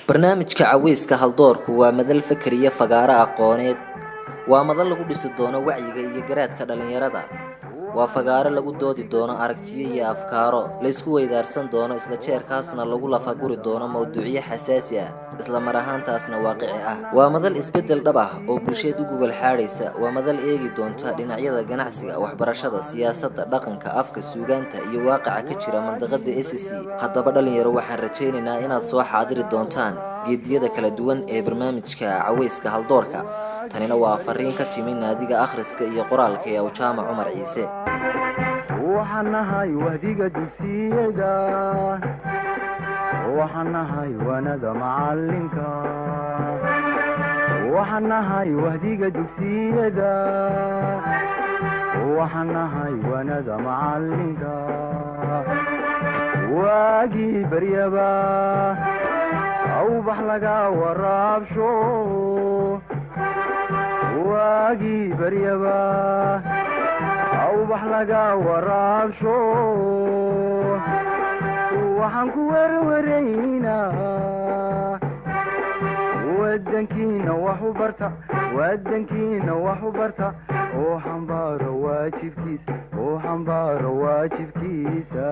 barnaamijka caweyska haldoorku waa madal fakriye fagaara aqooneed waa madal lagu dhisi doono wacyiga iyo garaadka dhalinyarada waa fagaaro lagu doodi doono aragtiyo iyo afkaaro la isku weydaarsan doono isla jeerkaasna lagu lafaguri doono mawduucyo xasaasi ah isla mar ahaantaasna waaqici ah waa madal isbedel dhab ah oo bulshada u gogol xaadaysa waa madal eegi doonta dhinacyada ganacsiga waxbarashada siyaasadda dhaqanka afka suugaanta iyo waaqica ka jira mandaqada SSC haddaba dhalinyaro waxaan rajaynaynaa inaad soo xaadiri doontaan geediyada kala duwan ee barnaamijka caweyska haldoorka tanina waa fariin ka timi naadiga akhriska iyo qoraalka ee Ujaama Cumar Ciise waxanahay wadiga dugsiyada waxanahay wanada macalinka waxanahay wadiga dugsiyada waxanahay wanada macalinka waagi baryaba aw bahlaga waraabsho waagi baryaba aw bahlaga waraabsho waxaan ku warwareynaa wadankiina wax u barta oo xambaaro waajibkiisa